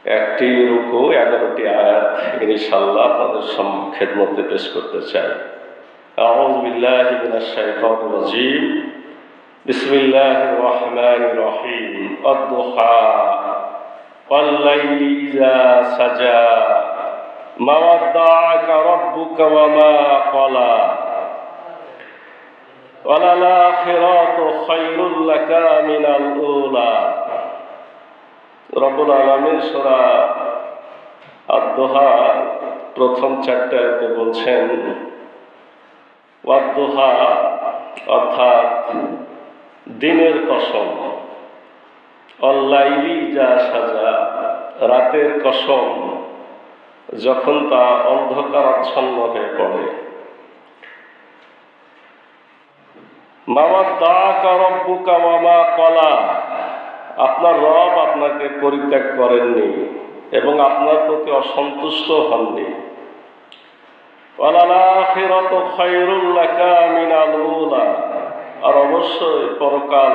একটি রুকু 11টি আয়াত ইনশাআল্লাহ আপনাদের খেদমতে পেশ করতে চাই। আউযু বিল্লাহি মিনাশ শাইতানির রাজীম। বিসমিল্লাহির রহমানির রহিম। আদ-দুহা ওয়াল লাইলি ইযা সাজা মা ওয়াদ্দাআকা রাব্বুকা ওয়া মা ক্বালা ওয়ালাল আখিরাতু খায়রুল লাকা মিনাল উলা। রব্বুল আলামিন সূরা আদ-দুহা প্রথম 4টি আয়াতে বলছেন ওয়াদ-দুহা অর্থাৎ দিনের কসম, অল-লাইলি ইযা সাজা রাতের কসম যখন তা অন্ধকারাচ্ছন্ন হয়ে পড়ে। মা ওয়াদ্দাআকা রাব্বুকা ওয়া মা ক্বালা আপনার রব আপনাকে পরিত্যাগ করেননি এবং আপনার প্রতি অসন্তুষ্ট হননি। ওয়ালাল আখিরাতু খায়রুল লাকা মিনাল উলা আর অবশ্যই পরকাল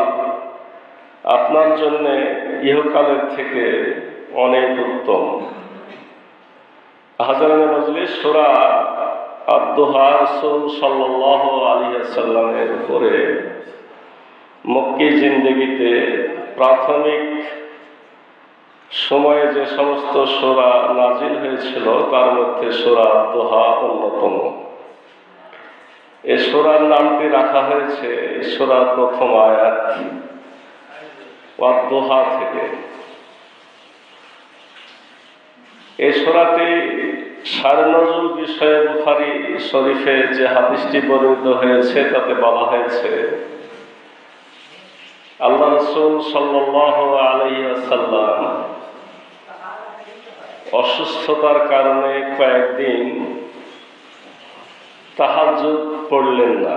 আপনার জন্য ইহকালের থেকে অনেক উত্তম। হাজারানে মজলিস সূরা আদ-দুহা রাসূল সাল্লাল্লাহু আলাইহি ওয়াসাল্লামের উপরে মক্কি জিন্দেগিতে প্রাথমিক সময়ে যে সমস্ত সূরা নাজিল হয়েছিল তার মধ্যে সূরা আদ-দুহা অন্যতম। এই সূরার নামটি রাখা হয়েছে সূরার প্রথম আয়াত আদ-দুহা থেকে। এই সূরাটি শারে নজুল বিষয়ে বুখারী শরীফে যে হাদিসটি বর্ণিত হয়েছে তাতে বলা হয়েছে আল্লাহ রাসূল সাল্লাল্লাহু আলাইহি ওয়াসাল্লাম অসুস্থতার কারণে কয়েকদিন তাহাজ্জুদ পড়লেন না।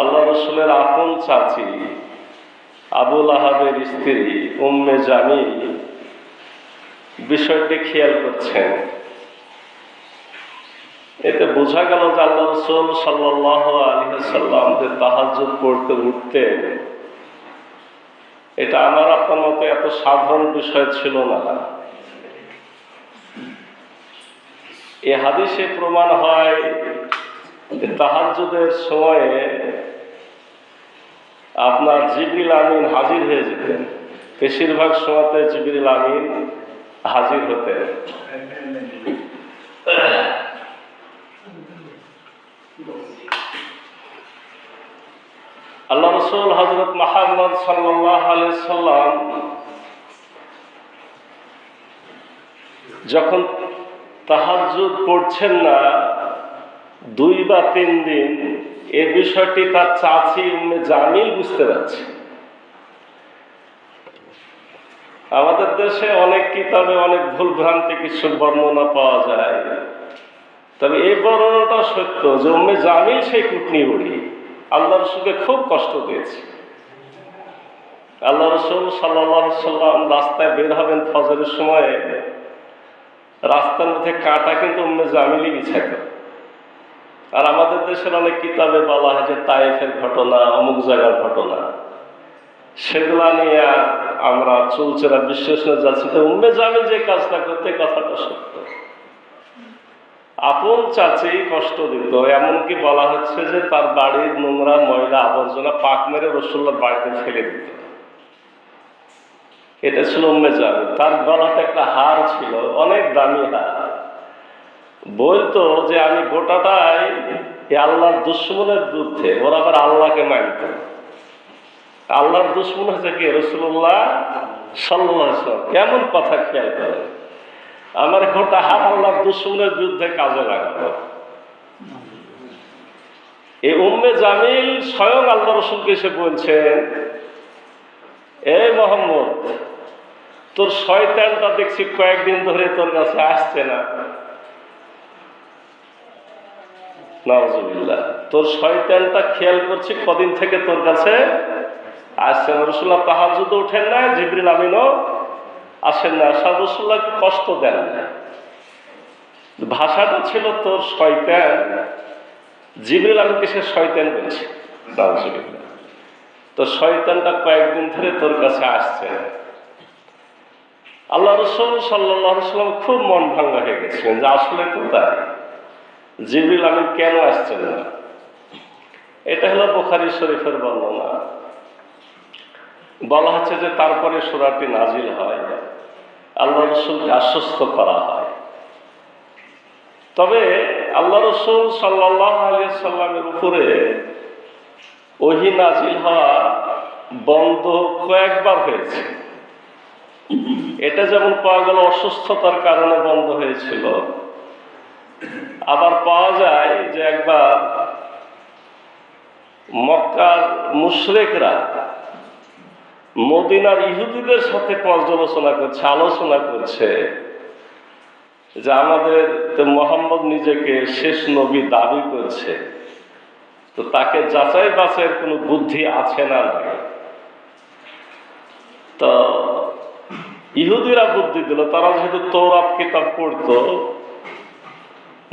আল্লাহ রাসূলের আপন চাচী আবু লাহাবের স্ত্রী উম্মে জামিল বিষয়টি খেয়াল করছেন। এতে বোঝা গেল যে আল্লাহ রাসূল সাল্লাল্লাহু আলাইহি ওয়াসাল্লাম যে তাহাজ্জুদ পড়তে উঠতেন এটা আমার আপনার মতো এত সাধারণ বিষয় ছিল না। এই হাদিসে প্রমাণ হয় তাহাজ্জুদের সময়ে আপনার জিবরিল আমিন হাজির হয়ে যেতেন। বেশিরভাগ সময়তে জিবরিল আমিন হাজির হতেন। আল্লাহ রাসূল হযরত মুহাম্মদ সাল্লাল্লাহু আলাইহি সাল্লাম যখন তাহাজ্জুদ পড়ছেন না 2 বা 3 দিন, এই বিষয়টি তার চাচী উম্মে জামিল বুঝতে পারছে। আমাদের দেশে অনেক কিতাবে অনেক ভুলভ্রান্তি কিছু বর্ণনা পাওয়া যায়, তবে এই বর্ণনাটা সত্য যে উম্মে জামিল সেই কুটনি বুড়ি আল্লাহ রাসূলকে খুব কষ্ট দিয়েছে। আল্লাহ রাসূল সাল্লাল্লাহু আলাইহি সাল্লাম রাস্তায় বের হবেন ফজরের সময়, রাস্তার মধ্যে কাঁটা কিন্তু উম্মে জামিলই বিছাইত। আর আমাদের দেশের অনেক কিতাবে বলা হয় যে তায়েফের ঘটনা, অমুক জায়গার ঘটনা, সেগুলা নিয়ে আমরা চুলচেরা বিশ্লেষণে যাচ্ছি। তো উম্মে জামিল যে কাজটা করতে কথাটা সত্য। আপন চাচি কষ্ট দিত, এমনকি বলা হচ্ছে যে তার বাড়ির নোংরা ময়লা আবর্জনা পাক মেরে রাসূলুল্লাহর বাড়িতে ফেলে দিত। এটা ছিল উম্মে জামিল। তার গলাতে একটা হার ছিল, অনেক দামি হার। বলতো যে আমি গোটাটাই আল্লাহর দুশমনের বিরুদ্ধে, ওরা আবার আল্লাহকে মানত। আল্লাহর দুশমন হচ্ছে কি রাসূলুল্লাহ সাল্লাল্লাহু আলাইহি ওয়াসাল্লাম। কেমন কথা খেয়াল করে, আমার গোটা হাত আল্লাহর দুশমনের বিরুদ্ধে কাজে লাগাবো। এই উম্মে জামিল স্বয়ং আল্লাহ রাসূলকে এসে বলছেন, এই মুহাম্মদ, তোর শয়তানটা দেখছি কয়েকদিন ধরে তোর কাছে আসছে না। নাউজুবিল্লাহ, তোর শয়তানটা খেয়াল করছি কদিন থেকে তোর কাছে আসছে না। রাসূলুল্লাহ তাহাজ্জুদে ওঠেন না, জিবরিল আমিনও আসেন না, রাসূলুল্লাহকে কষ্ট দেন না। ভাষাটা ছিল তোর শয়তান, জিবরিল আমিনকে সে শয়তান বলছে। নাউজুবিল্লাহ, তো শয়তানটা কয়েকদিন ধরে তোর কাছে আসছে। আল্লাহ রসুল সাল্লাল্লাহু আলাইহি ওয়াসাল্লাম খুব মন ভাঙ্গা হয়ে গেছিলেন যে আসলে তো তাই, জিবরিল আমিন কেন আসছেন না। এটা হলো বুখারী শরীফের বর্ণনা। বলা হচ্ছে যে তারপরে সূরাটি নাজিল হয়, আল্লাহ রসুলকে আশ্বস্ত করা হয়। তবে আল্লাহ রসুল সাল্লাল্লাহু আলাইহি ওয়াসাল্লামের উপরে ওহী নাজিল হওয়া বন্ধ কয়েকবার হয়েছে। এটা যেমন পাওয়া গেল অসুস্থতার কারণে বন্ধ হয়েছিল, আবার পাওয়া যায় যে একবার মক্কার মুশরিকরা মদিনার ইহুদিদের সাথে পর্যালোচনা করছে, আলোচনা করছে যে আমাদের মুহাম্মদ নিজেকে শেষ নবী দাবি করছে, তো তাকে যাচাই বাছাইয়ের কোনো বুদ্ধি আছে না নাই। তো ইহুদিরা বুদ্ধি দিল, তারা যেহেতু তৌরাত কিতাব পড়তো,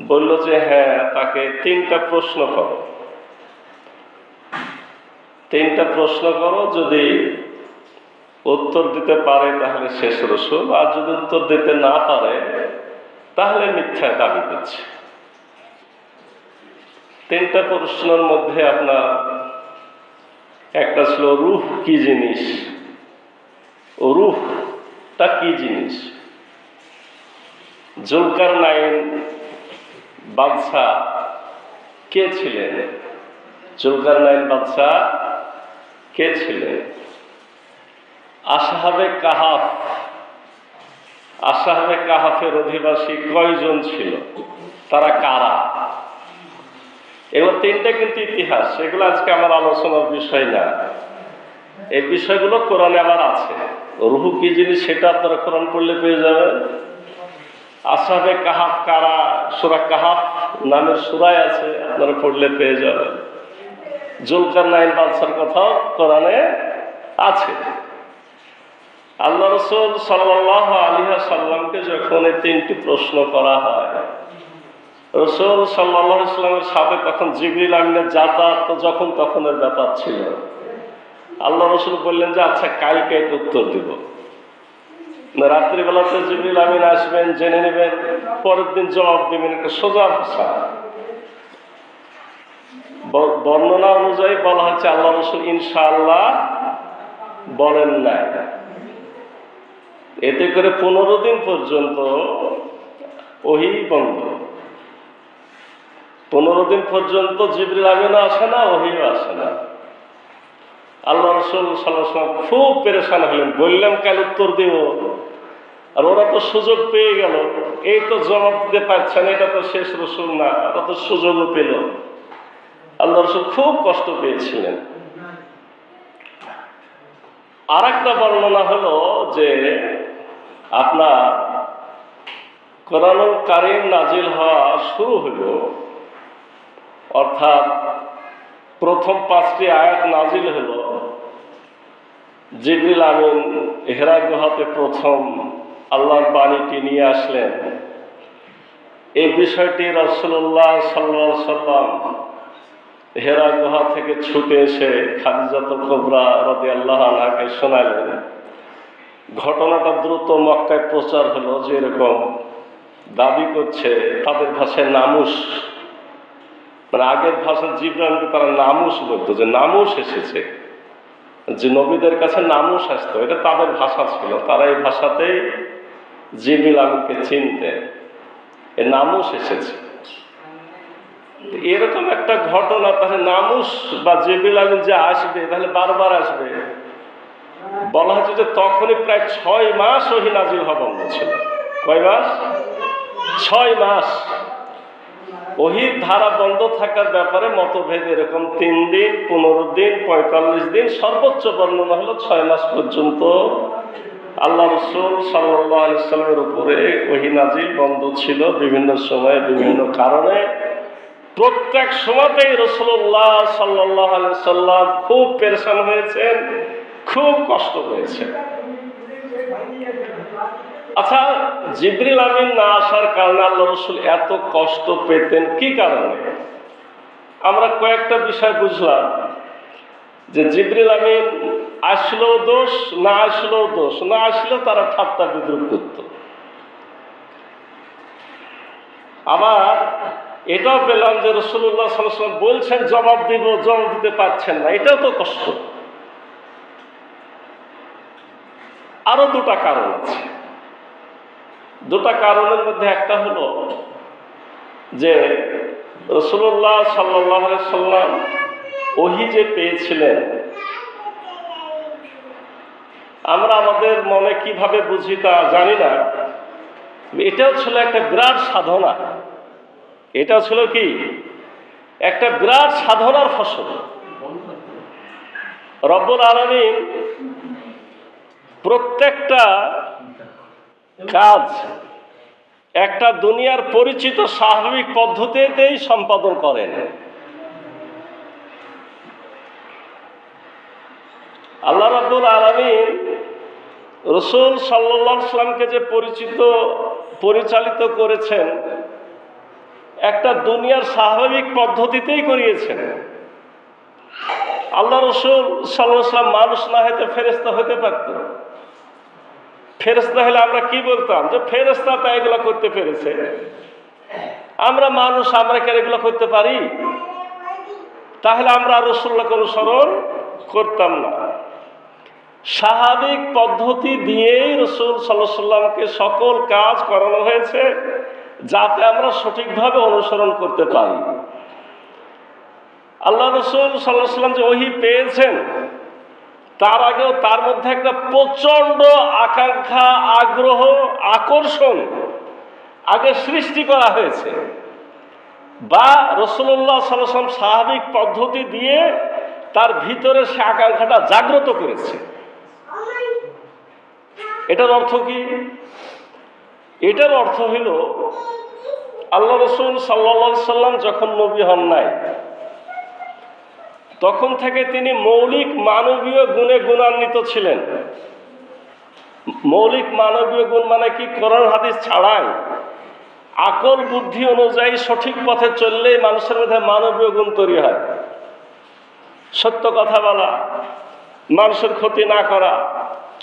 বলল যে হ্যাঁ, তাকে তিনটা প্রশ্ন করো, যদি উত্তর দিতে পারে তাহলে শেষ রসুল, আর যদি উত্তর দিতে না পারে তাহলে মিথ্যা দাবি করছে। তিনটা প্রশ্নের মধ্যে আপনার একটা ছিল রূহ কি জিনিস, রূহটা কি জিনিস। জুলকারনাইন বাদশাহ কে ছিলেন, জুলকারনাইন বাদশাহ কে ছিলেন, আসহাবে কাহাফের অধিবাসী কয়জন ছিল, তারা কারা। এগুলো তিনটা কিন্তু ইতিহাস, এগুলো আজকে আমার আলোচনার বিষয় না। এই বিষয়গুলো কোরআনে আবার আছে। রূহ কি জিনিস সেটা আপনারা কোরআন পড়লে পেয়ে যাবেন। আসহাবে কাহাফ কারা, সূরা কাহাফ নামের সূরায় আছে, আপনারা পড়লে পেয়ে যাবেন। জুলকারনাইন বাদশার কথাও কোরআনে আছে। আল্লাহ রাসূল সাল্লাল্লাহু আলাইহি ওয়াসাল্লামকে যখন এই তিনটি প্রশ্ন করা হয়, রাসূল সাল্লাল্লাহু আলাইহি ওয়াসাল্লামের সাথে তখন জিবরিল আমিনের যাতায়াত তো যখন তখনের ব্যাপার ছিল। আল্লাহ রাসূল বললেন যে আচ্ছা কালকে এটা উত্তর দিব, রাত্রিবেলাতে জিবরিল আমিন আসবেন, জেনে নেবেন, পরের দিন জবাব দেবেন। একটা সোজা ভাষা। বর্ণনা অনুযায়ী বলা হচ্ছে আল্লাহ রাসূল ইনশাআল্লাহ বলেন নাই। এতে করে 15 দিন পর্যন্ত ওহী বন্ধ। 15 দিন পর্যন্ত জিবরিল আমিন আসে না, ওহীও আসে না। আল্লাহ রাসূল সাল্লাল্লাহু আলাইহি ওয়াসাল্লাম খুব পেরেশান হলেন, বললাম কাল উত্তর দেব, আর ওরা তো সুযোগ পেয়ে গেল, এই তো জবাব দিতে পারছে না, এটা তো শেষ রসুল না, ওরা তো সুযোগও পেল। আল্লাহ রাসূল খুব কষ্ট পেয়েছিলেন। আর একটা বর্ণনা হলো যে আপনার কোরআনুল কারীম নাজিল হওয়া শুরু হলো, অর্থাৎ প্রথম 5টি আয়াত নাজিল হলো, জিবরিল আমিন হেরা গুহাতে প্রথম আল্লাহর বাণীটি নিয়ে আসলেন। এই বিষয়টি রাসূলুল্লাহ সাল্লাল্লাহু আলাইহি ওয়াসাল্লাম হেরা গুহা থেকে ছুটে এসে খাদিজাতুল কুবরা রাদিয়াল্লাহু আনহাকে শোনালেন। ঘটনাটা দ্রুত মক্কায় প্রচার হলো যে এরকম দাবি করছে, তাদের ভাষায় নামুস, মানে আগের ভাষা জিবরানকে তারা নামুস বলতো, যে নামুস এসেছে, যে নবীদের কাছে নামুস আসতো, এটা তাদের ভাষা ছিল। তারা এই ভাষাতেই জিবরিল আমিনকে চিনতেন, এ নামুস এসেছে। এরকম একটা ঘটনা, তাহলে নামুস বা জিবরিল আমিন যে আসবে তাহলে বারবার আসবে। বলা হচ্ছে যে তখনই প্রায় 6 মাস ওহী নাজিল হওয়া বন্ধ ছিল। কয় মাস? 6 মাস। ওহীর ধারা বন্ধ থাকার ব্যাপারে মতভেদ এরকম 3 দিন, 15 দিন, 45 দিন, সর্বোচ্চ বর্ণনা হলো 6 মাস পর্যন্ত আল্লাহ রাসূল সাল্লাল্লাহু আলাইহি ওয়াসাল্লামের উপরে ওহী নাজিল বন্ধ ছিল। বিভিন্ন সময়ে বিভিন্ন কারণে প্রত্যেক সময়তেই রাসূলুল্লাহ সাল্লাল্লাহু আলাইহি ওয়াসাল্লাম খুব পেরেশান হয়েছেন, খুব কষ্ট হয়েছে। আচ্ছা, জিবরিল আমিন না আসার কারণে আল্লাহ রাসূল এত কষ্ট পেতেন কি কারণে? আমরা কয়েকটা বিষয় বুঝলাম যে জিবরিল আমিন আসলেও দোষ, না আসলেও দোষ, না আসলেও তারা ঠাট্টা বিদ্রুপ করত। আবার এটাও পেলাম যে রাসূলুল্লাহ সাল্লাল্লাহু আলাইহি ওয়াসাল্লাম বলছেন জবাব দিব, জবাব দিতে পারছেন না, এটাও তো কষ্ট। আরো দুটা কারণ আছে। দুটা কারণের মধ্যে একটা হলো যে রাসূলুল্লাহ সাল্লাল্লাহু আলাইহি ওয়াসাল্লাম ওহী যে পেয়েছিলেন, আমরা আমাদের মনে কিভাবে বুঝি তা জানি না, এটাও ছিল একটা বিরাট সাধনা। এটাও ছিল কি একটা বিরাট সাধনার ফসল। রব্বুল আলামিন প্রত্যেকটা কাজ একটা দুনিয়ার পরিচিত স্বাভাবিক পদ্ধতিতেই সম্পাদন করেন। আল্লাহ রাব্বুল আলামিন রাসূল সাল্লাল্লাহু আলাইহি ওয়াসাল্লামকে যে পরিচালিত করেছেন একটা দুনিয়ার স্বাভাবিক পদ্ধতিতেই করিয়েছেন। আল্লাহ রাসূল সাল্লাল্লাহু আলাইহি ওয়াসাল্লাম মানুষ না হতে ফেরেশতা হতে পারত। ফেরেশতা হলে আমরা কি বলতাম যে ফেরেশতা তা এগুলো করতে পেরেছে, আমরা মানুষ, আমরা কি এগুলো করতে পারি? তাহলে আমরা রাসূলুল্লাহকে অনুসরণ করতাম না। স্বাভাবিক পদ্ধতি দিয়েই রাসূল সাল্লাল্লাহু আলাইহি ওয়াসাল্লামকে সকল কাজ করানো হয়েছে যাতে আমরা সঠিকভাবে অনুসরণ করতে পারি। আল্লাহ রাসূল সাল্লাল্লাহু আলাইহি ওয়াসাল্লাম যে ওহী পেয়েছেন তার আগেও তার মধ্যে একটা প্রচন্ড আকাঙ্ক্ষা, আগ্রহ, আকর্ষণ আগে সৃষ্টি করা হয়েছে, বা রাসূলুল্লাহ সাল্লাল্লাহু আলাইহি ওয়াসাল্লাম স্বাভাবিক পদ্ধতি দিয়ে তার ভিতরে সে আকাঙ্ক্ষাটা জাগ্রত করেছে। এটার অর্থ কি? এটার অর্থ হইল আল্লাহ রাসূল সাল্লাল্লাহু আলাইহি ওয়াসাল্লাম যখন নবী হন নাই তখন থেকে তিনি মৌলিক মানবীয় গুণে গুণান্বিত ছিলেন। মৌলিক মানবীয় গুণ মানে কি? কোরআন হাদিস ছাড়াই আকল বুদ্ধি অনুযায়ী সঠিক পথে চললেই মানুষের মধ্যে মানবীয় গুণ তৈরি হয়। সত্য কথা বলা, মানুষের ক্ষতি না করা,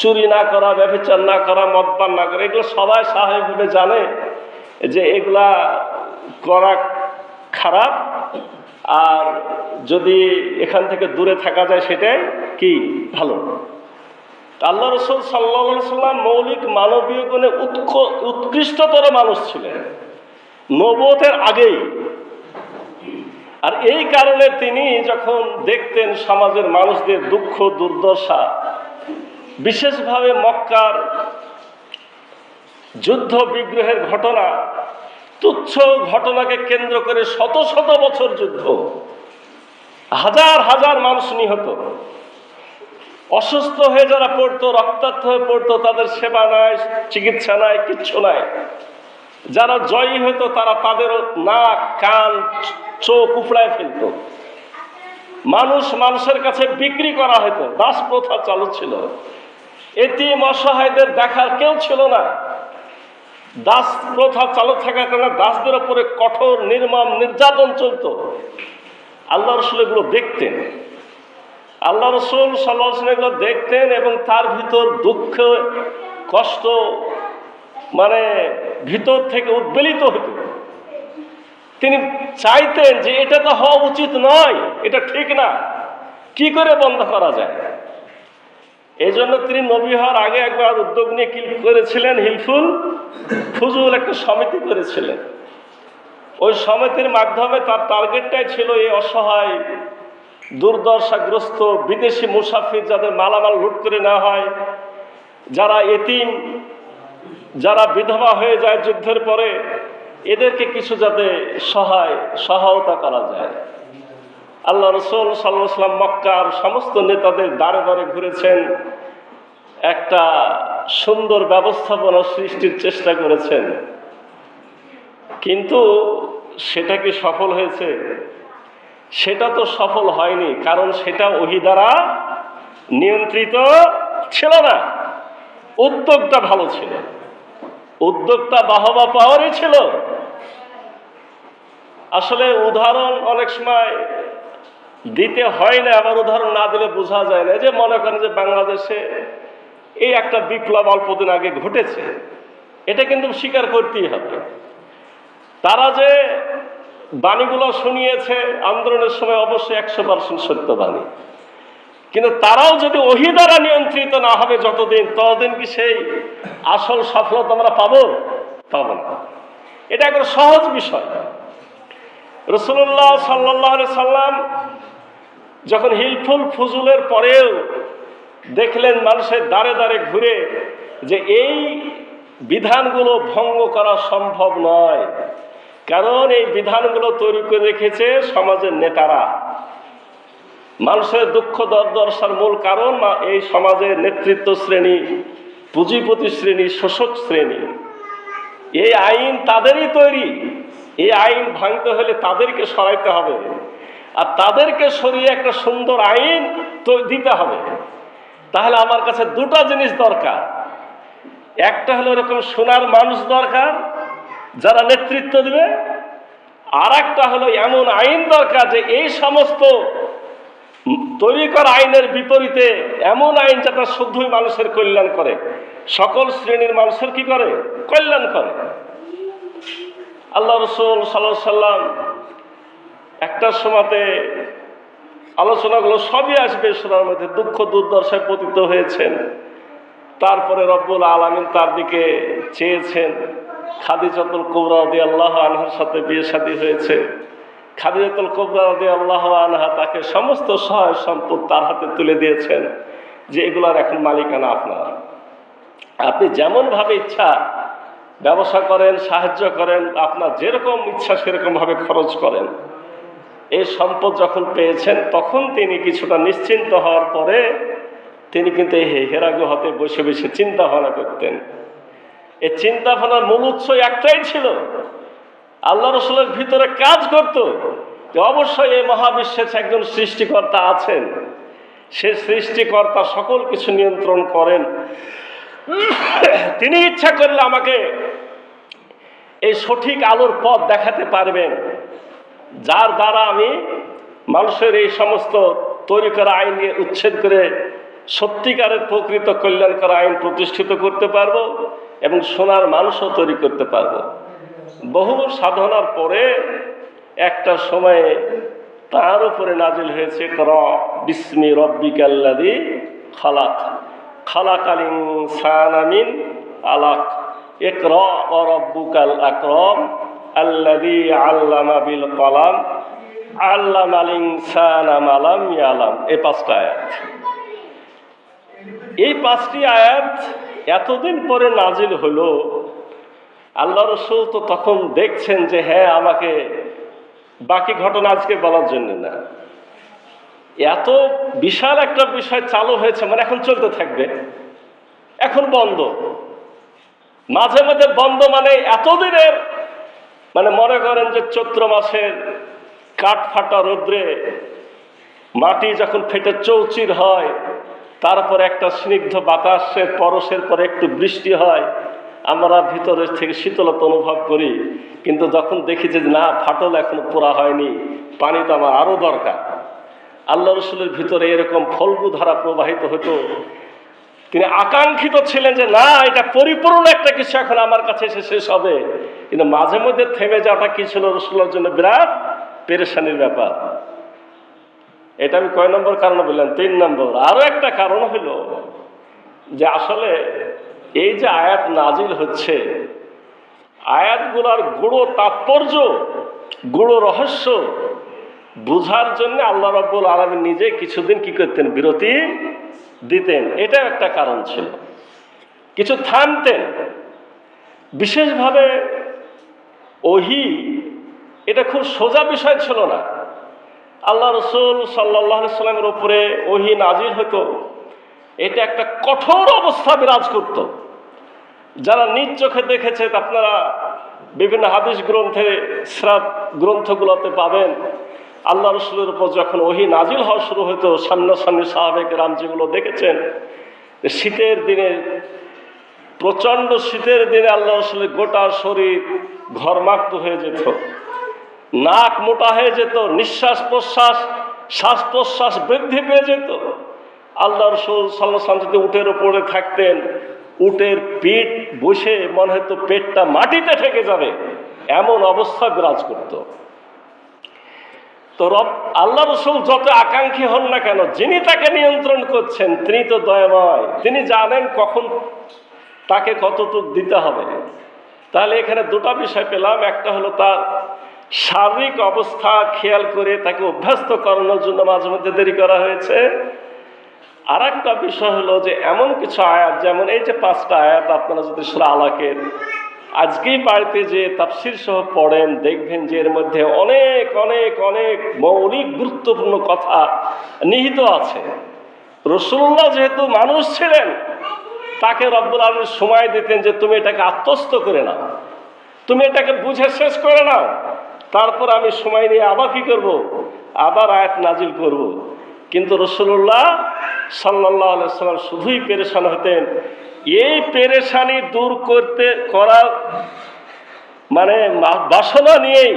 চুরি না করা, ব্যভিচার না করা, মদপান না করা, এগুলো সবাই স্বাভাবিকভাবে জানে যে এগুলা করা খারাপ, আর যদি এখান থেকে দূরে থাকা যায় সেটাই কি ভালো। আল্লাহ রাসূল সাল্লাল্লাহু আলাইহি ওয়াসাল্লাম মৌলিক মানবীয় গুণে উৎকৃষ্টতর মানুষ ছিলেন নবুয়তের আগেই। আর এই কারণে তিনি যখন দেখতেন সমাজের মানুষদের দুঃখ দুর্দশা, বিশেষভাবে মক্কার যুদ্ধ বিগ্রহের ঘটনা, তুচ্ছ ঘটনাকে কেন্দ্র করে শত শত বছর যুদ্ধ, হাজার হাজার মানুষ নিহত, অসুস্থ হয়ে যারা পড়তো, রক্তাক্ত হয়ে পড়তো, তাদের সেবা নাই, চিকিৎসা নাই, কিচ্ছু নাই। যারা জয়ী হতো তারা তাদের নাক, কান, চোখ উপড়ায় ফেলত। মানুষ মানুষের কাছে বিক্রি করা হতো, দাস প্রথা চালু ছিল। এতিম অসহায়দের দেখার কেউ ছিল না। দাস প্রথা চালু থাকার কারণে দাসদের উপরে কঠোর নির্মম নির্যাতন চলত। আল্লাহ রাসূল এগুলো দেখতেন। আল্লাহ রাসূল সাল্লাল্লাহু আলাইহি ওয়াসাল্লাম এগুলো দেখতেন এবং তার ভিতর দুঃখ, কষ্ট মানে ভিতর থেকে উদ্বেলিত হতো। তিনি চাইতেন যে এটা তো হওয়া উচিত নয়, এটা ঠিক না, কি করে বন্ধ করা যায়। এই জন্য তিনি নবী হওয়ার আগে একবার উদ্যোগ নিয়ে কি করেছিলেন, হিলফুল ফুজুল একটা সমিতি করেছিলেন। ওই সমিতির মাধ্যমে তার টার্গেটটাই ছিল এই অসহায়, দুর্দশাগ্রস্ত বিদেশি মুসাফির যাদের মালামাল লুট করে নেওয়া হয়, যারা এতিম, যারা বিধবা হয়ে যায় যুদ্ধের পরে, এদেরকে কিছু যাতে সহায়তা করা যায়। আল্লাহ রাসূল সাল্লাল্লাহু আলাইহি ওয়াসাল্লাম মক্কার সমস্ত নেতাদের দ্বারে দ্বারে ঘুরেছেন, একটা সুন্দর ব্যবস্থাপনা সৃষ্টির চেষ্টা করেছেন। কিন্তু সেটা কি সফল হয়েছে? সেটা তো সফল হয়নি, কারণ সেটা ওহী দ্বারা নিয়ন্ত্রিত ছিল না। উদ্যোগটা ভালো ছিল, উদ্যোগটা বাহবা পাওয়ারই ছিল। আসলে উদাহরণ অনেক সময় দিতে হয় না। আবার উদাহরণ না দিলে বোঝা যায় না। যে মনে করেন যে বাংলাদেশে এই একটা বিপ্লব অল্পদিন আগে ঘটেছে, এটা কিন্তু স্বীকার করতেই হবে। তারা যে বাণীগুলো শুনিয়েছে আন্দোলনের সময় অবশ্যই 100% সত্য বাণী, কিন্তু তারাও যদি ওহী দ্বারা নিয়ন্ত্রিত না হবে যতদিন, ততদিন কি সেই আসল সফলতা আমরা পাবো না। এটা একটা সহজ বিষয়। রাসূলুল্লাহ সাল্লাল্লাহু আলাইহি সাল্লাম যখন হিলফুল ফুজুলের পরেও দেখলেন মানুষের দ্বারে দ্বারে ঘুরে যে এই বিধানগুলো ভঙ্গ করা সম্ভব নয়, কারণ এই বিধানগুলো তৈরি করে রেখেছে সমাজের নেতারা। মানুষের দুঃখ দুর্দশার মূল কারণ এই সমাজের নেতৃত্ব শ্রেণী, পুঁজিপতি শ্রেণী, শোষক শ্রেণী। এই আইন তাদেরই তৈরি। এই আইন ভাঙতে হলে তাদেরকে সরাইতে হবে, আর তাদেরকে সরিয়ে একটা সুন্দর আইন তো দিতে হবে। তাহলে আমার কাছে দুটো জিনিস দরকার। একটা হলো এরকম সোনার মানুষ দরকার যারা নেতৃত্ব দিবে, আর একটা হলো এমন আইন দরকার যে এই সমস্ত তৈরি করা আইনের বিপরীতে এমন আইন যেটা শুধুই মানুষের কল্যাণ করে, সকল শ্রেণীর মানুষের কি করে, কল্যাণ করে। আল্লাহ রাসূল সাল্লাল্লাহু আলাইহি সাল্লাম একটা সময়তে আলোচনাগুলো সবই আসবে সুরার মধ্যে, দুঃখ দুর্দশায় পতিত হয়েছেন। তারপরে রব্বুল আলামিন তার দিকে চেয়েছেন। খাদিজাতুল কুবরা রাদিয়াল্লাহু আনহার সাথে বিয়ে শাদী হয়েছে। খাদিজাতুল কুবরা রাদিয়াল্লাহু আনহা তাকে সমস্ত সহায় সম্পদ তার হাতে তুলে দিয়েছেন যে এগুলার এখন মালিকানা আপনার। আপনি যেমন ভাবে ইচ্ছা ব্যবসা করেন, সাহায্য করেন, আপনার যেরকম ইচ্ছা সেরকম ভাবে খরচ করেন। এই সম্পদ যখন পেয়েছেন তখন তিনি কিছুটা নিশ্চিন্ত হওয়ার পরে তিনি কিন্তু এই হেরা গুহাতে বসে বসে চিন্তা ভাবনা করতেন। এই চিন্তা ভাবনার মূল উৎস একটাই ছিল, আল্লাহ রাসূলের ভিতরে কাজ করত যে অবশ্যই এই মহাবিশ্বের একজন সৃষ্টিকর্তা আছেন। সে সৃষ্টিকর্তা সকল কিছু নিয়ন্ত্রণ করেন। তিনি ইচ্ছা করলে আমাকে এই সঠিক আলোর পথ দেখাতে পারবেন, যার দ্বারা আমি মানুষের এই সমস্ত তৈরি করা আইনকে উচ্ছেদ করে সত্যিকারের প্রকৃত কল্যাণ করা আইন প্রতিষ্ঠিত করতে পারবো এবং সোনার মানুষও তৈরি করতে পারবো। বহু সাধনার পরে একটা সময়ে তার উপরে নাজিল হয়েছে ইকরা বিসমি রব্বিকাল্লাযী খালাক খালাকাল ইনসানা মিন আলাক ইকরা ওয়া রাব্বুকাল আকরাম আল্লাযী আল্লামা বিল কলাম আল্লামাল ইনসানা মা লাম ইয়ালাম। এই পাঁচটা আয়াত, এই পাঁচটি আয়াত এতদিন পরে নাজিল হলো। আল্লাহ রাসূল তো তখন দেখছেন যে হ্যাঁ, আমাকে বাকি ঘটনা আজকে বলার জন্য না, এত বিশাল একটা বিষয় চালু হয়েছে, মানে এখন চলতে থাকবে, এখন বন্ধ, মাঝে মাঝে বন্ধ, মানে এতদিনের, মানে মনে করেন যে চৈত্র মাসের কাঠ ফাটা রৌদ্রে মাটি যখন ফেটে চৌচির হয়, তারপর একটা স্নিগ্ধ বাতাসের পরশের পরে একটু বৃষ্টি হয়, আমরা ভিতরের থেকে শীতলতা অনুভব করি। কিন্তু যখন দেখি যে না, ফাটল এখনো পোড়া হয়নি, পানি তো আমার আরো দরকার। আল্লাহ রাসূলের ভিতরে এরকম ফল্গু ধারা প্রবাহিত হতো। তিনি আকাঙ্ক্ষিত ছিলেন যে না, এটা পরিপূর্ণ একটা কিছু এখন আমার কাছে এসে শেষ হবে। কিন্তু মাঝে মধ্যে থেমে যাওয়াটা কি ছিল রাসূলের জন্য বিরাট পেরেশানির ব্যাপার। এটা আমি কয় নম্বর কারণ বললাম? 3 নম্বর। আরো একটা কারণ হলো যে আসলে এই যে আয়াত নাজিল হচ্ছে, আয়াতগুলোর গুড়ো তাৎপর্য, গুড়ো রহস্য বুঝার জন্য আল্লাহ রাব্বুল আলামিন নিজে কিছুদিন কি করতেন, বিরতি দিতেন। এটা একটা কারণ ছিল, কিছু থামতেন। বিশেষভাবে ওহী, এটা খুব সোজা বিষয় ছিল না। আল্লাহ রাসূল সাল্লাল্লাহু আলাইহি সাল্লামের উপরে ওহী নাজিল হতো, এটা একটা কঠোর অবস্থা বিরাজ করত। যারা নিজ চোখে দেখেছে, আপনারা বিভিন্ন হাদিস গ্রন্থে, সিরাত গ্রন্থগুলোতে পাবেন, আল্লাহ রাসূলের উপর যখন ওহী নাজিল হওয়া শুরু হতো, সামনাসামনি সাহাবে কেরাম যেগুলো দেখেছেন, শীতের দিনে, প্রচণ্ড শীতের দিনে আল্লাহ রাসূলের গোটা শরীর ঘর্মাক্ত হয়ে যেত, নাক মোটা হয়ে যেত, নিঃশ্বাস প্রশ্বাস শ্বাস প্রশ্বাস বৃদ্ধি পেয়ে যেত। আল্লাহ রাসূল সাল্লাল্লাহু আলাইহি ওয়াসাল্লাম যদি উটের উপরে থাকতেন, উটের পিঠ বসে মনে হতো পেটটা মাটিতে ঠেকে যাবে, এমন অবস্থা বিরাজ করত। তো আল্লাহ রাসূল যত আকাঙ্ক্ষী হন না কেন, যিনি তাকে নিয়ন্ত্রণ করছেন তিনি তো দয়াময়, তিনি জানেন কখন তাকে কতটুকু দিতে হবে। তাহলে এখানে দুটো বিষয় পেলাম, একটা হলো তার শারীরিক অবস্থা খেয়াল করে তাকে অভ্যস্ত করানোর জন্য মাঝে মধ্যে দেরি করা হয়েছে। আর একটা বিষয় হলো যে এমন কিছু আয়াত, যেমন এই যে 5টা আয়াত আপনারা যদি সূরা আলাকের আজকেই বাড়িতে যে তাফসীর সহ পড়েন, দেখবেন যে এর মধ্যে অনেক অনেক অনেক মৌলিক গুরুত্বপূর্ণ কথা নিহিত আছে। রাসূলুল্লাহ যেহেতু মানুষ ছিলেন, তাকে রব্বুল আলামিন সময় দিতেন যে তুমি এটাকে আত্মস্থ করে নাও, তুমি এটাকে বুঝে শেষ করে নাও, তারপর আমি সময় নিয়ে আবার কি করব, আবার আয়াত নাজিল করব। কিন্তু রাসূলুল্লাহ সাল্লাল্লাহু আলাইহি ওয়াসাল্লাম শুধুই পেরেশান হতেন। এই পেরেশানি দূর করার মানে বাসনা নিয়েই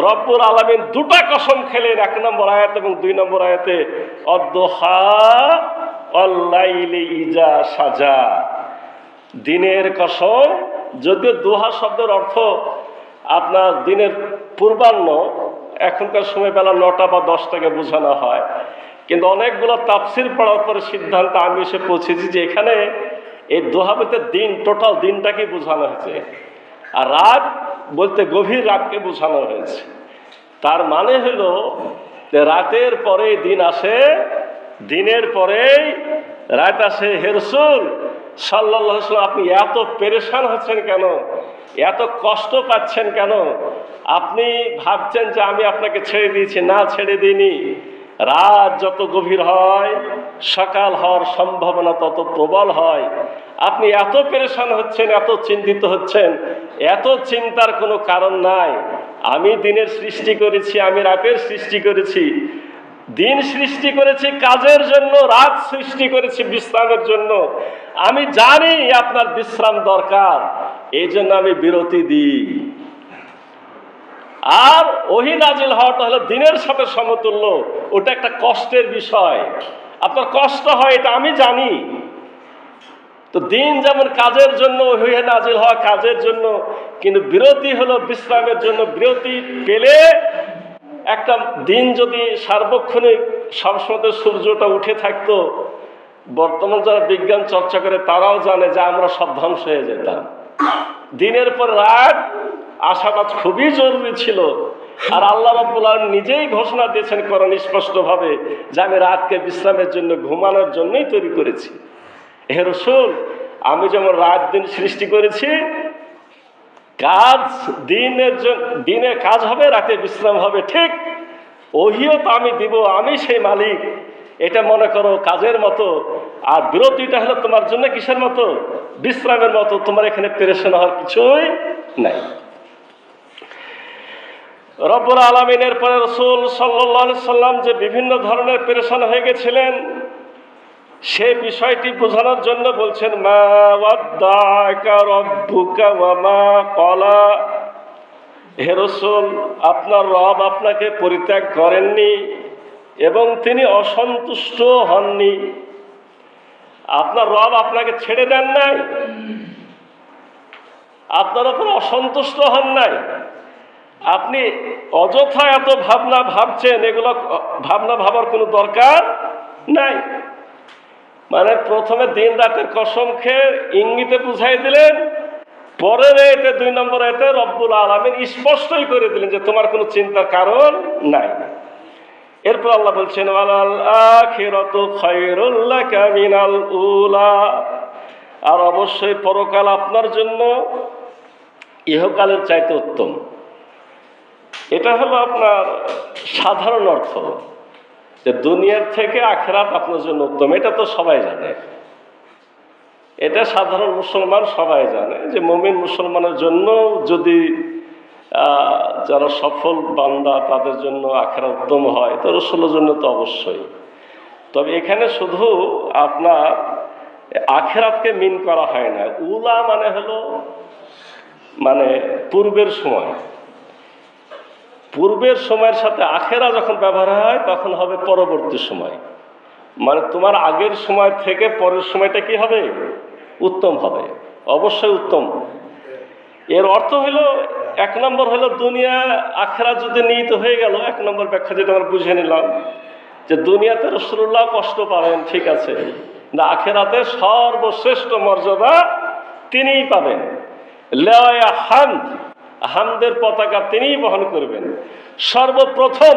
রব্বুল আলামিন দুটা কসম খেলেন, 1 নম্বর আয়াত এবং 2 নম্বর আয়াতে, অদ্দুহা ওয়াল-লাইলি ইজা সাজা। দিনের কসম, যদিও দোহা শব্দের অর্থ আপনার দিনের পূর্বাহ্ন, এখনকার সময় বেলা 9টা বা 10টাকে বোঝানো হয়, কিন্তু অনেকগুলো তাফসীর পড়ার পরে সিদ্ধান্ত আমি এসে পৌঁছেছি যে এখানে এই দোহা বলতে দিন, টোটাল দিনটাকে বোঝানো হয়েছে, আর রাত বলতে গভীর রাতকে বোঝানো হয়েছে। তার মানে হলো যে রাতের পরে দিন আসে, দিনের পরেই রাত আসে। হে রাসূল সাল্লাল্লাহু আলাইহি ওয়াসাল্লাম, আপনি এত পেরেশান হচ্ছেন কেন, এত কষ্ট পাচ্ছেন কেন? আপনি ভাবছেন যে আমি আপনাকে ছেড়ে দিয়েছি, না, ছেড়ে দিইনি। রাত যত গভীর হয়, সকাল হওয়ার সম্ভাবনা তত প্রবল হয়। আপনি এত পেরেশান হচ্ছেন, এত চিন্তিত হচ্ছেন, এত চিন্তার কোনো কারণ নাই। আমি দিনের সৃষ্টি করেছি, আমি রাতের সৃষ্টি করেছি। দিন সৃষ্টি করেছি কাজের জন্য, রাত সৃষ্টি করেছি বিশ্রামের জন্য। আমি জানি আপনার বিশ্রাম দরকার, এই জন্য আমি বিরতি দিই। আর ওহী নাজিল হওয়াটা হলো দিনের সাথে সমতুল্য, ওটা একটা কষ্টের বিষয়, আপনার কষ্ট হয়, এটা আমি জানি। তো দিন যেমন কাজের জন্য, ওহী নাজিল হওয়া কাজের জন্য, কিন্তু বিরতি হলো বিশ্রামের জন্য। বিরতি পেলে একটা দিন যদি সার্বক্ষণিক সবসময় সূর্যটা উঠে থাকতো, বর্তমান যারা বিজ্ঞান চর্চা করে তারাও জানে যে আমরা সব ধ্বংস হয়ে যেতাম। দিনের পর রাত আসাটা খুবই জরুরি ছিল। আর আল্লাহ রাব্বুল আলামিন নিজেই ঘোষণা দিয়েছেন কোরআন স্পষ্টভাবে যে আমি রাতকে বিশ্রামের জন্য, ঘুমানোর জন্যই তৈরি করেছি। হে রাসূল, আমি যেমন রাত দিন সৃষ্টি করেছি, কাজ দিনের জন্য, দিনে কাজ হবে, রাতে বিশ্রাম হবে, ঠিক ওহিও তো আমি দিব, আমি সেই মালিক। এটা মনে করো কাজের মতো, আর বিরতিটা হলো তোমার জন্য কিসের মতো, বিশ্রামের মতো। তোমার এখানে পেরেশান হওয়ার কিছুই নাই। রব্বুল আলামিনের পরে রাসূল সাল্লাল্লাহু আলাইহি সাল্লাম যে বিভিন্ন ধরনের পেরেশান হয়ে গেছিলেন, সে বিষয়টি বোঝানোর জন্য বলছেন, মা ওয়াদ্দাকা রাব্বুকা ওয়া মা ক্বালা। হে রাসূল, আপনার রব আপনাকে পরিত্যাগ করেননি এবং তিনি অসন্তুষ্ট হননি। আপনার রব আপনাকে ছেড়ে দেন নাই, আপনার উপর অসন্তুষ্ট হন নাই। আপনি অযথা এত ভাবনা ভাবছেন, এগুলো ভাবনা ভাবার কোনো দরকার নাই। মানে প্রথমে দিন রাতের কসম খেয়ে ইঙ্গিতে বুঝাই দিলেন, পরের এতে 2 নম্বর এতে রব্বুল আলামিন স্পষ্টই করে দিলেন যে তোমার কোনো চিন্তার কারণ নাই। এরপর আল্লাহ বলছেন, ওয়ালাল আখিরাতু খায়রুল লাকা মিনাল উলা। আর অবশ্যই পরকাল আপনার জন্য ইহকালের চাইতে উত্তম। এটা হলো আপনার সাধারণ অর্থ, যে দুনিয়ার থেকে আখিরাত আপনার জন্য উত্তম। এটা তো সবাই জানে, এটা সাধারণ মুসলমান সবাই জানে যে মুমিন মুসলমানের জন্য যদি যারা সফল বান্দা তাদের জন্য আখিরাত উত্তম হয়, তো রাসূলের জন্য তো অবশ্যই। তবে এখানে শুধু আপনার আখিরাতকে মিন করা হয় না। উলা মানে হলো মানে পূর্বের সময়, পূর্বের সময়ের সাথে আখেরা যখন ব্যবহার হয় তখন হবে পরবর্তী সময়, মানে তোমার আগের সময় থেকে পরের সময়টা কি হবে? উত্তম হবে, অবশ্যই উত্তম। এর অর্থ হলো, এক নম্বর হলো দুনিয়া আখেরা যদি নিহিত হয়ে গেল, এক নম্বর ব্যাখ্যা যেটা আমরা বুঝে নিলাম যে দুনিয়াতে রাসূলুল্লাহ কষ্ট পাবেন, ঠিক আছে, না আখেরাতে সর্বশ্রেষ্ঠ মর্যাদা তিনিই পাবেন। লেওয়া হামদ, হামদের পতাকা তিনিই বহন করবেন। সর্বপ্রথম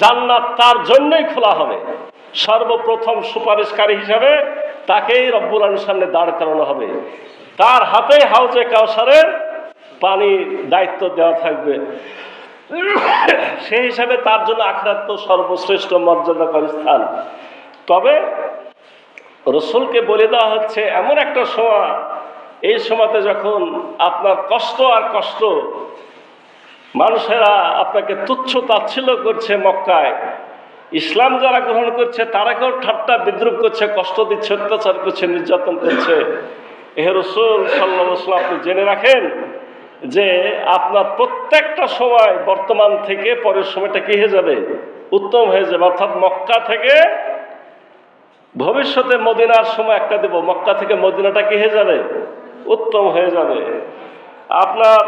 জান্নাত তার জন্যই খোলা হবে, সর্বপ্রথম সুপারিশকারী হিসাবে তাকেই রব্বুল আলামিনের সামনে দাঁড় করানো হবে, তার হাতেই হাউজে কাউসারের পানির দায়িত্ব দেওয়া থাকবে। সেই হিসাবে তার জন্য আখিরাত তো সর্বশ্রেষ্ঠ মর্যাদাকর স্থান। তবে রসুলকে বলে দেওয়া হচ্ছে এমন একটা সময়, এই সময়তে যখন আপনার কষ্ট আর কষ্ট, মানুষেরা আপনাকে তুচ্ছ তাচ্ছিল্য করছে, মক্কায় ইসলাম যারা গ্রহণ করছে তারাকেও ঠাট্টা বিদ্রুপ করছে, কষ্ট দিচ্ছে, অত্যাচার করছে, নির্যাতন করছে। হে রাসূল সাল্লাল্লাহু আলাইহি ওয়াসাল্লাম, আপনি জেনে রাখেন যে আপনার প্রত্যেকটা সময় বর্তমান থেকে পরের সময়টা কি হয়ে যাবে? উত্তম হয়ে যাবে। অর্থাৎ মক্কা থেকে ভবিষ্যতে মদিনার সময় একটা দেব, মক্কা থেকে মদিনাটা কি হয়ে যাবে? উত্তম হয়ে যাবে। আপনার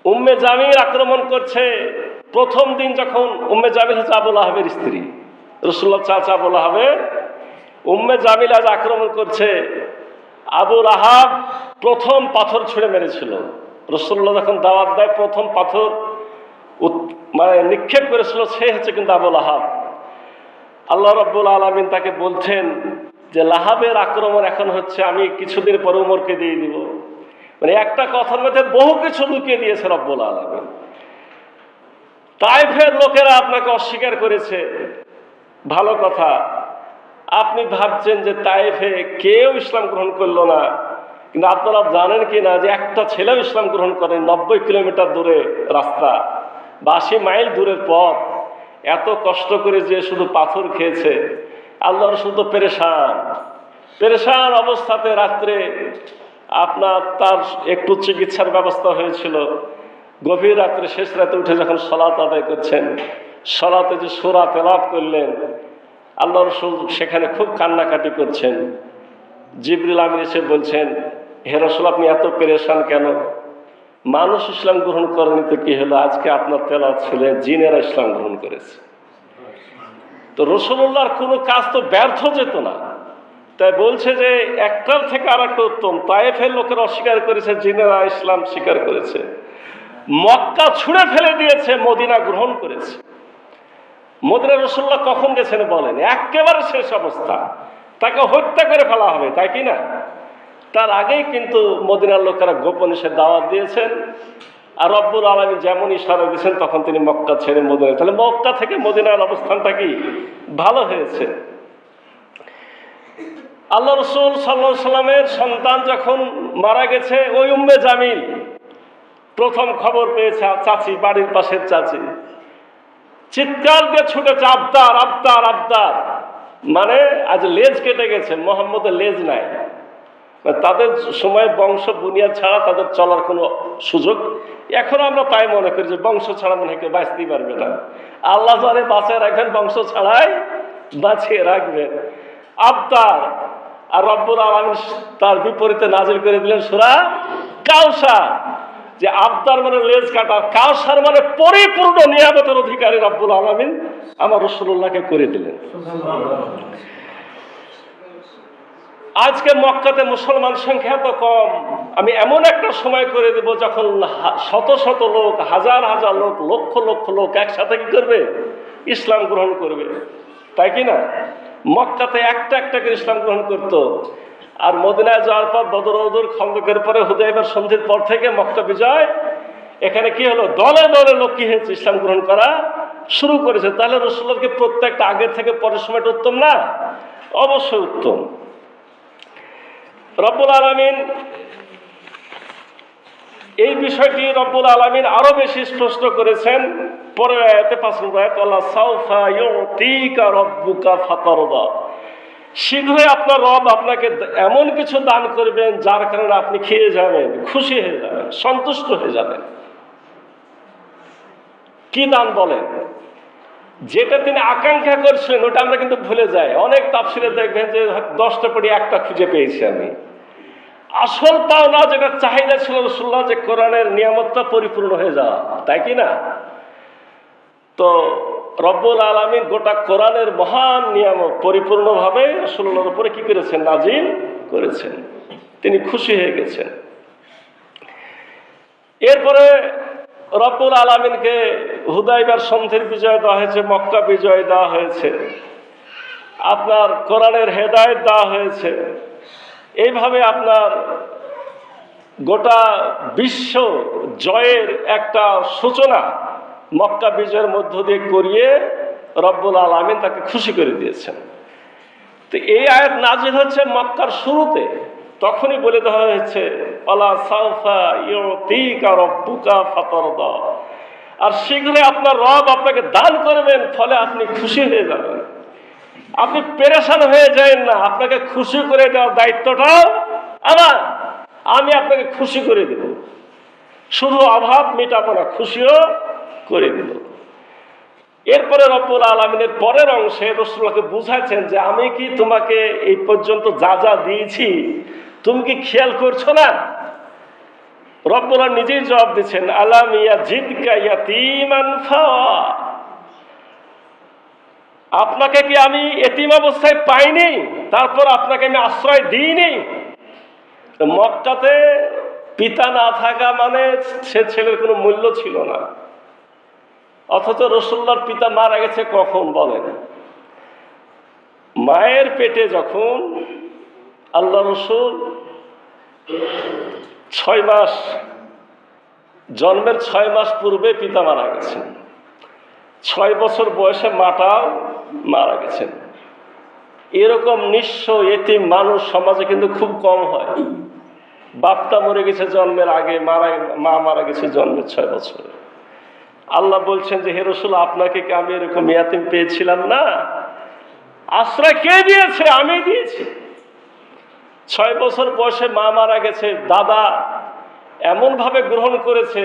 উম্মে জামিল আক্রমণ করছে, প্রথম দিন যখন উম্মে জামিল হচ্ছে আবু লাহাবের স্ত্রী, রাসূলুল্লাহ চাচা আবু লাহাবের, উম্মে জামিল আজ আক্রমণ করছে। আবু লাহাব প্রথম পাথর ছুঁড়ে মেরেছিল, রাসূলুল্লাহ যখন দাওয়াত দেয় প্রথম পাথর মানে নিক্ষেপ করেছিল সে হচ্ছে কিন্তু আবু লাহাব। আল্লাহ রাব্বুল আলামিন তাকে বলছেন যে লাহাবের আক্রমণ এখন হচ্ছে, আমি কিছুদিন পরে উমরকে দিয়ে দিব। মানে একটা কথার মধ্যে বহু কিছু লুকিয়ে দিয়েছে রব্বুল আলামিন। তায়েফের লোকেরা আপনাকে অস্বীকার করেছে, ভালো কথা। আপনি ভাবছেন যে তায়েফে কেউ ইসলাম গ্রহণ করলো না, কিন্তু আপনারা জানেন কি না যে একটা ছেলেও ইসলাম গ্রহণ করেন। 90 কিলোমিটার দূরে রাস্তা বা 80 মাইল দূরের পথ, এত কষ্ট করে যে শুধু পাথর খেয়েছে। আল্লাহ রাসূল তো পেরেশান, পেরেশান অবস্থাতে রাত্রে আপনার তার একটু চিকিৎসার ব্যবস্থা হয়েছিল। গভীর রাত্রে শেষ রাতে উঠে যখন সালাত আদায় করছেন, সালাতে যে সূরা তেলাওয়াত করলেন, আল্লাহ রাসূল সেখানে খুব কান্নাকাটি করছেন। জিবরিল আমিন এসে বলছেন, হে রাসূল আপনি এত পেরেশান কেন? মানুষ ইসলাম গ্রহণ করেনি তো কি হলো, আজকে আপনার তেলাওয়াত শুনে জিনেরা ইসলাম গ্রহণ করেছে। তো রাসূলুল্লাহর কোনো কাজ তো ব্যর্থ যেত না। তাই বলছে যে একটার থেকে আর একটা উত্তম। তায়েফের লোকেরা অস্বীকার করেছে, জিনেরা ইসলাম স্বীকার করেছে। মক্কা ছুঁড়ে ফেলে দিয়েছে, মদিনা গ্রহণ করেছে। মদিনা রাসূলুল্লাহ কখন গেছেন বলেন? একেবারে শেষ অবস্থা, তাকে হত্যা করে ফেলা হবে, তাই কি না? তার আগেই কিন্তু মদিনার লোকেরা গোপনে সে দাওয়াত দিয়েছেন। আর রব্বুল আলামিন যেমন ইশারা দিয়েছেন তখন তিনি মক্কা ছেড়ে মদিনায়, তাহলে মক্কা থেকে মদিনার অবস্থানটা কি ভালো হয়েছে। আল্লাহ রাসূল সাল্লাল্লাহু আলাইহি সাল্লামের সন্তান যখন মারা গেছে, ওই উম্মে জামিল প্রথম খবর পেয়েছে, চাচি, বাড়ির পাশের চাচি চিৎকার দিয়ে ছুটেছে, আবদার আবদার আবদার, মানে আজ লেজ কেটে গেছে, মোহাম্মদের লেজ নাই। তাদের সময় বংশ বুনিয়াদ ছাড়া তাদের চলার কোনো সুযোগ, এখন আমরা তাই মনে করি যে বংশ ছাড়া মনে হয় কেউ বাঁচতেই পারবে না। আল্লাহ যারে বাঁচিয়ে রাখবেন বংশ ছাড়াই বাঁচিয়ে রাখবেন। আবদার, আর রব্বুল আলামিন তার বিপরীতে নাজিল করে দিলেন সূরা কাউসার, যে আবদার মানে লেজ কাটা, কাউসার মানে পরিপূর্ণ নিয়ামতের অধিকারী রব্বুল আলামিন আমার রাসূলুল্লাহকে করে দিলেন। আজকে মক্কাতে মুসলমান সংখ্যা তো কম, আমি এমন একটা সময় করে দেব যখন শত শত লোক, হাজার হাজার লোক, লক্ষ লক্ষ লোক একসাথে কি করবে? ইসলাম গ্রহণ করবে, তাই কি না? মক্কাতে একটা একটা করে ইসলাম গ্রহণ করতো। আর মদিনায় যাওয়ার পর বদর উহুদ খন্দকের পরে হুদায়বিয়ার সন্ধির পর থেকে মক্কা বিজয়, এখানে কি হলো? দলে দলে লোক কি হয়েছে? ইসলাম গ্রহণ করা শুরু করেছে। তাহলে রাসূলুল্লাহকে প্রত্যেকটা আগের থেকে পরের সময়টা উত্তম না? অবশ্যই উত্তম। রব্বুল আলামিন এই বিষয়টি রব্বুল আলামিন আরো বেশি স্পষ্ট করেছেন পরের আয়াতে, 5 নম্বর আয়াত, আল্লাহ সাউফা ইউতিকা রাব্বুকা ফাতারদা, শীঘ্রই আপনার রব আপনাকে এমন কিছু দান করবেন যার কারণে আপনি খেয়ে যাবেন, খুশি হয়ে যাবেন, সন্তুষ্ট হয়ে যাবেন। কি দান বলেন? যেটা তিনি আকাঙ্ক্ষা করছিলেন ওটা আমরা কিন্তু ভুলে যাই। অনেক তাফসিরে দেখবেন যে 10টা পড়ি একটা খুঁজে পেয়েছি আমি। আসল পাওনা যেটা চাহিদা ছিল রাসূলুল্লাহ, যে কোরআনের নিয়ামতটা পরিপূর্ণ হয়ে যাওয়া, তাই কি না? তো রব্বুল আলামিন গোটা কোরআনের মহান নিয়ামত পরিপূর্ণভাবে রাসূলুল্লাহর উপরে কি করেছেন? নাজিল করেছেন। তিনি খুশি হয়ে গেছেন। এরপরে রব্বুল আলামিনকে হুদায়বিয়ার সন্ধির বিজয় দেওয়া হয়েছে, মক্কা বিজয় দেওয়া হয়েছে, আপনার কোরআনের হেদায়েত দেওয়া হয়েছে। এইভাবে আপনার গোটা বিশ্ব জয়ের একটা সূচনা মক্কা বিজয়ের মধ্য দিয়ে করিয়ে রব্বুল আলামিন তাকে খুশি করে দিয়েছেন। তো এই আয়াত নাজিল হচ্ছে মক্কার শুরুতে, তখনই বলে দেওয়া হয়েছে আলা সাউফা ইউতিকা রাব্বুকা ফাতারদা, আর শীঘ্রই আপনার রব আপনাকে দান করবেন, ফলে আপনি খুশি হয়ে যাবেন। আপনি পেরেশান হয়ে যাবেন না, আপনাকে খুশি করে দেওয়ার দায়িত্বটাও আমার, আমি আপনাকে খুশি করে দেব। শুধু অভাব মেটাবো না, খুশিও করে দেব। এরপরে রব্বুল আলামিনের পরের অংশে রাসূলুল্লাহকে বুঝাচ্ছেন যে আমি কি তোমাকে এই পর্যন্ত যা যা দিয়েছি তুমি কি খেয়াল করছো না? রব্বুল্লাহ নিজেই জবাব দিচ্ছেন, আলাম ইয়াজিদকা ইয়াতীমান ফাওয়া, আপনাকে কি আমি এতিম অবস্থায় পাইনি, তারপর আপনাকে আমি আশ্রয় দিইনি? মক্কাতে পিতা না থাকা মানে সে ছেলের কোনো মূল্য ছিল না। অথচ রাসূলুল্লাহর পিতা মারা গেছে কখন বলেন? মায়ের পেটে যখন আল্লাহ রাসূল 6 মাস, জন্মের 6 মাস পূর্বে পিতা মারা গেছেন। 6 বছর বয়সে মাটাও মারা গেছেন। এরকম নিঃস্ব এতিম মানুষ সমাজে কিন্তু খুব কম হয়। বাপটা মরে গেছে জন্মের আগে, মা মারা গেছে জন্মের 6 বছরে। আল্লাহ বলছেন যে হে রাসূল, আপনাকে কি আমি এরকম ইয়াতিম পেয়েছিলাম না? আশ্রয় কে দিয়েছে? আমি দিয়েছি। 6 বছর বয়সে মা মারা গেছে, দাদা এমন ভাবে গ্রহণ করেছে,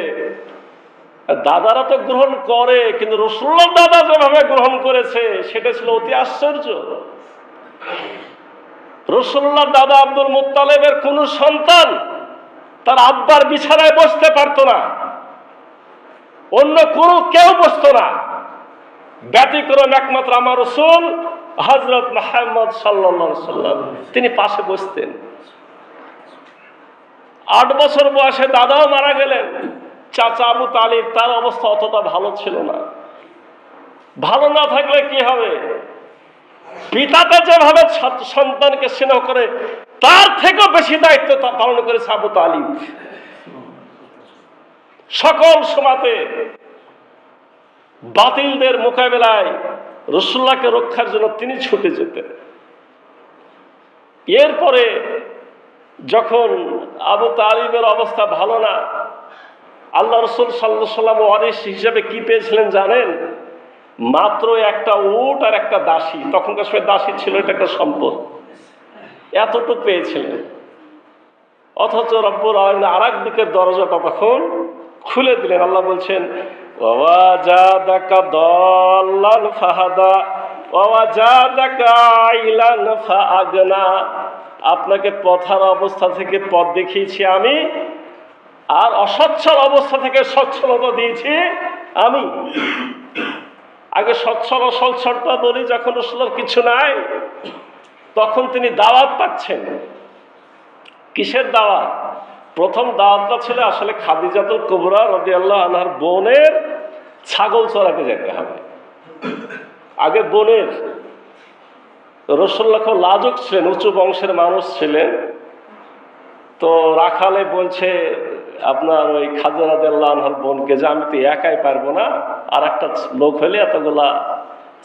দাদারা তো গ্রহণ করে, কিন্তু রাসূলুল্লাহর দাদা যেভাবে গ্রহণ করেছে সেটা ছিল অতি আশ্চর্য। রাসূলুল্লাহর দাদা আব্দুল মুত্তালিবের কোন সন্তান তার আব্বার বিছানায় বসতে পারতো না, অন্য কোনো কেউ বসতো না, ব্যতিক্রম একমাত্র আমার রাসূল হযরত মুহাম্মদ সাল্লাল্লাহু আলাইহি সাল্লাম, তিনি পাশে বসতেন। 8 বছর বয়সে দাদাও মারা গেলেন। চাচা আবু তালিব, তার অবস্থা অতটা ভালো ছিল না। ভালো না থাকলে কি হবে? পিতাটা যেভাবে সন্তানকে স্নেহ করে তার থেকেও বেশি দায়িত্ব পালন করেছে আবু তালিব। সকল সময়তে বাতিলদের মোকাবেলায় রাসূলুল্লাহকে রক্ষার জন্য তিনি ছুটে যেতেন। এরপরে যখন আবু তালিবের অবস্থা ভালো না, আল্লাহ রাসূল সাল্লাল্লাহু আলাইহি ওয়াসাল্লাম ওয়ারিস হিসেবে কি পেয়েছিলেন জানেন? মাত্র একটা উট আর একটা দাসী। তখনকার সময় দাসী ছিল এটা একটা সম্পদ, এতটুকু পেয়েছিলেন। অথচ রব্বুল আলামিন আরেক দিকের দরজাটা তখন খুলে দিলেন। আল্লাহ বলছেন ওয়াজাদাকা দাল্লান ফাহাদা ওয়াজাদাকা আইলান ফাআগনা, আপনাকে পথার অবস্থা থেকে পথ দেখিয়েছি আমি, আর অসচ্ছল অবস্থা থেকে সচ্ছলতা দিয়েছি আমি। আগে সচ্ছল অসচ্ছলটা বলি, যখন রাসূলুল্লাহর কিছু নাই তখন তিনি দাওয়াত পাচ্ছেন। কিসের দাওয়াত? প্রথম দাওয়াতটা ছিল আসলে খাদিজাতুল কুবরা রাদিয়াল্লাহু আনহার বোনের ছাগল চড়াতে যেতে হবে। আগে বোনের, রাসূলুল্লাহ খুব লাজুক ছিলেন, উঁচু বংশের মানুষ ছিলেন। তো রাখালে বলছে আপনার ওই খাদিজা রাদিয়াল্লাহু আনহার বোনকে যে আমি তো একাই পারবো না, আর একটা লোক হলে এতগুলা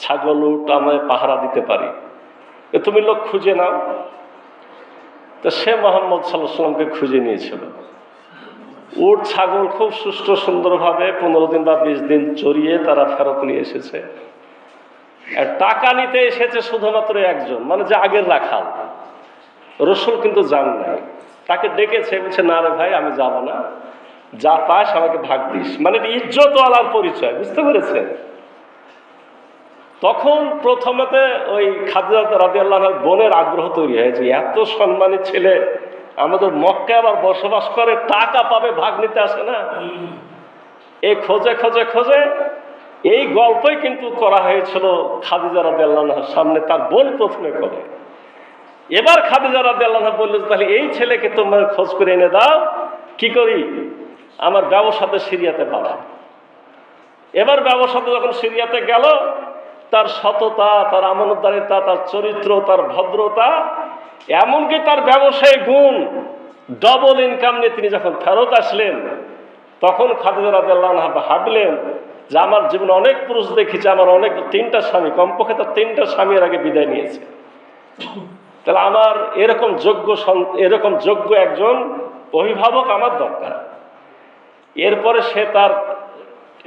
ছাগল উট আমি পাহারা দিতে পারি, তুমি লোক খুঁজে নাও। তো সে মুহাম্মদ সাল্লাল্লাহু আলাইহি ওয়াসাল্লামকে খুঁজে নিয়েছিল। উট ছাগল খুব সুষ্ঠু সুন্দরভাবে 15 দিন বা 20 দিন চড়িয়ে তারা ফেরত নিয়ে এসেছে। আর টাকা নিতে এসেছে শুধুমাত্র একজন, মানে যে আগের রাখাল। রাসূল কিন্তু যান নাই, তাকে ডেকেছে, বলছে না রে ভাই আমি যাব না, যা পাস আমাকে ভাগ দিস, মানে ইজ্জত আলার পরিচয়, বুঝতে পেরেছেন? তখন প্রথমেতে ওই খাদিজা রাদিয়াল্লাহু আনহার বোনের আগ্রহ তৈরি হয়েছে, এত সম্মানী ছেলে আমাদের মক্কায় আবার বসবাস করে, টাকা পাবে, ভাগ নিতে আসে না। এই খোঁজে খোঁজে খোঁজে এই গল্পই কিন্তু করা হয়েছিল খাদিজা রাদিয়াল্লাহু আনহার সামনে, তার বোন প্রথমে করে। এবার খাদিজা রাদিয়াল্লাহু আনহা বলল, তাহলে এই ছেলেকে তোমরা খোঁজ করে এনে দাও, কি করি, আমার ব্যবসাতে সিরিয়াতে পাঠাও। এবার ব্যবসাতে যখন সিরিয়াতে গেল, তার সততা, তার আমানতদারিতা, তার চরিত্র, তার ভদ্রতা, এমনকি তার ব্যবসায়িক গুণ, ডবল ইনকাম নিয়ে তিনি যখন ফেরত আসলেন, তখন খাদিজা রাদিয়াল্লাহু আনহা ভাবলেন যে আমার জীবনে অনেক পুরুষ দেখেছি, আমার অনেক 3টা স্বামী, কমপক্ষে তার 3টা স্বামীর আগে বিদায় নিয়েছে, তাহলে আমার এরকম যোগ্য একজন অভিভাবক আমার দরকার। এরপরে সে তার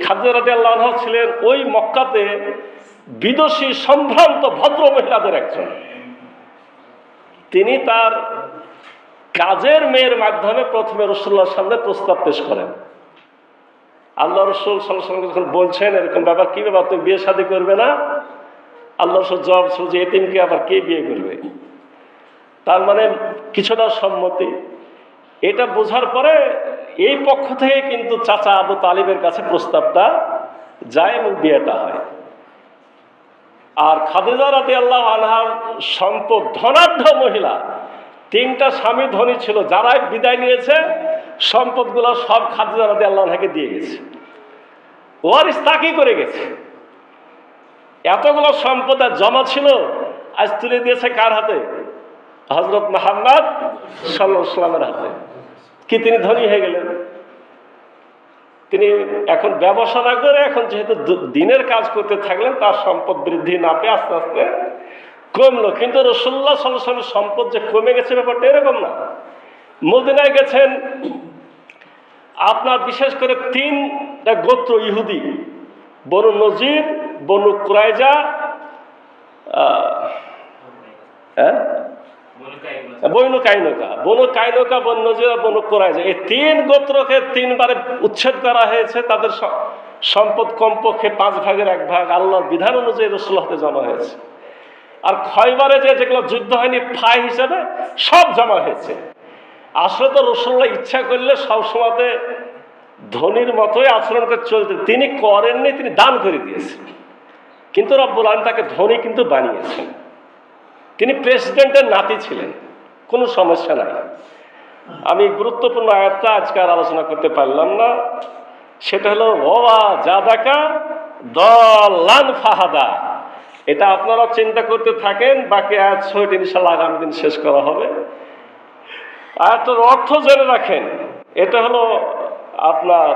খাদিজা রাদিয়াল্লাহু আনহা ছিলেন ওই মক্কাতে বিদেশী সম্ভ্রান্ত ভদ্র মহিলাদের একজন। তিনি তার কাজের মেয়ের মাধ্যমে প্রথমে রাসূলুল্লাহর সামনে প্রস্তাব পেশ করেন। আল্লাহ রাসূল সাল্লাল্লাহু আলাইহি ওয়াসাল্লাম যখন বলছেন এরকম ব্যাপার, কি ব্যাপার, তুমি বিয়ে শাদী করবে না? আল্লাহ রাসূল জবাব ছিল যে এতিমকে আবার কে বিয়ে করবে? তার মানে কিছুটা সম্মতি। এটা বোঝার পরে এই পক্ষ থেকে কিন্তু চাচা আবু তালিবের কাছে প্রস্তাবটা যায় এবং বিয়েটা হয়। আর খাদিজা রাদিয়াল্লাহু আনহার সম্পদ, ধনাঢ্য মহিলা, 3টা স্বামী ধনী ছিল, যারাই বিদায় নিয়েছে সম্পদগুলো সব খাদিজা রাদিয়াল্লাহু আনহাকে দিয়ে গেছে, ওয়ারিস তাকই করে গেছে। এতগুলো সম্পদ জমা ছিল, আজ তুলে দিয়েছে কার হাতে? হযরত মুহাম্মদ সাল্লাল্লাহু আলাইহি ওয়াসাল্লামের হাতে। কি তিনি ধনী হয়ে গেলেন? তিনি এখন ব্যবসা না করে, এখন যেহেতু দিনের কাজ করতে থাকলেন, তার সম্পদ বৃদ্ধি না পেয়ে আস্তে আস্তে কমলো। কিন্তু রাসূলুল্লাহ সাল্লাল্লাহু আলাইহি ওয়াসাল্লামের সম্পদ যে কমে গেছে ব্যাপারটা এরকম না। মদিনায় গেছেন, আপনার বিশেষ করে 3টা গোত্র ইহুদি, বনু নজির, বনু কুরাইজা, বনু কাইনুকা, বনু নজির, বনু কুরাইজা, এই 3 গোত্রকে 3 বারে উচ্ছেদ করা হয়েছে। তাদের সম্পদ কমপক্ষে 5 ভাগের 1 ভাগ আল্লাহর বিধান অনুযায়ী রাসূলুল্লাহর হাতে জমা হয়েছে। আর খয়বারে যেগুলো যুদ্ধ হয়নি, ফাই হিসেবে সব জমা হয়েছে। আসলে তো রাসূলুল্লাহ ইচ্ছা করলে সবসময়তে ধনীর মতোই আচরণ করে চলতেন, তিনি করেননি, তিনি দান করে দিয়েছেন। কিন্তু রব্বুল আলামিন তাকে ধনী কিন্তু বানিয়েছেন। তিনি প্রেসিডেন্টের নাতি ছিলেন, কোনো সমস্যা নাই। আমি গুরুত্বপূর্ণ আয়াতটা আজকে আর আলোচনা করতে পারলাম না, সেটা হলো ওয়া জাদাকা দাল্লান ফাহাদা। এটা আপনারা চিন্তা করতে থাকেন, বাকি আয়াত 6টি ইনশাআল্লাহ আগামী দিন শেষ করা হবে। আয়াতটার অর্থ জেনে রাখেন, এটা হলো আপনার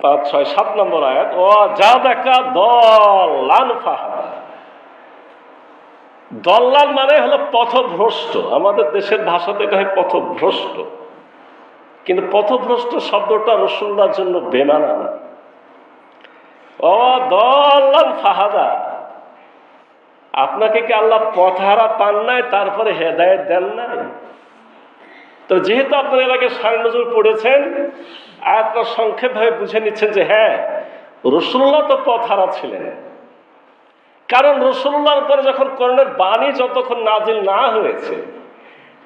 5, 6, 7 নম্বর আয়াত। ওয়া জাদাকা দাল্লান ফাহাদা। দল্লাল মানে হলো পথভ্রষ্ট, আমাদের দেশের ভাষাতে এটা হয় পথভ্রষ্ট, কিন্তু পথভ্রষ্ট শব্দটা রাসূলুল্লাহর জন্য বেমানান। ও দল্লাল ফাহাদা, আপনাকে কি আল্লাহ পথহারা পান নাই, তারপরে হেদায়েত দেন নাই? তো যেহেতু আপনারা এর আগে শারে নজুল পড়েছেন, আয়াতটা সংক্ষেপভাবে বুঝে নিচ্ছেন যে হ্যাঁ, রাসূলুল্লাহ তো পথহারা ছিলেন। কারণ রাসূলুল্লাহর উপরে যখন কোরআনের বাণী যতক্ষণ নাজিল না হয়েছে,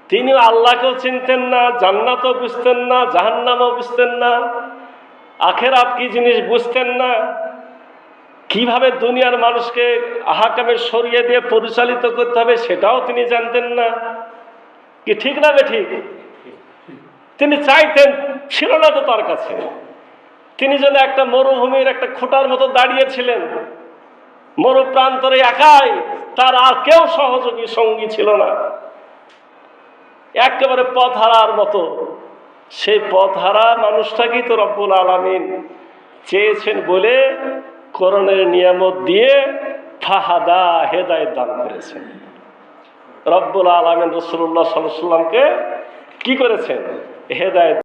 তিনি আল্লাহকেও চিনতেন না, জান্নাতও বুঝতেন না, জাহান্নামও বুঝতেন না, আখিরাত কি জিনিস বুঝতেন না, কিভাবে দুনিয়ার মানুষকে আহকামে শরিয়া দিয়ে পরিচালিত করতে হবে সেটাও তিনি জানতেন না। কি ঠিক না ঠিক? তিনি চাইতেন, ছিল না তো তার কাছে। তিনি যেন একটা মরুভূমির একটা খোঁটার মতো দাঁড়িয়েছিলেন, মরু প্রান্তরে একাই, তার আর কেউ সহযোগী সঙ্গী ছিল না, একেবারে পথহারার মতো। সেই পথহারা মানুষটাকেই তো রব্বুল আলামিন চেয়েছেন বলে কোরআনের নিয়ামত দিয়ে ফাহাদা, হেদায়েত দান করেছেন। রব্বুল আলামিন রাসূলুল্লাহ সাল্লাল্লাহু আলাইহি ওয়াসাল্লামকে কি করেছেন? হেদায়েত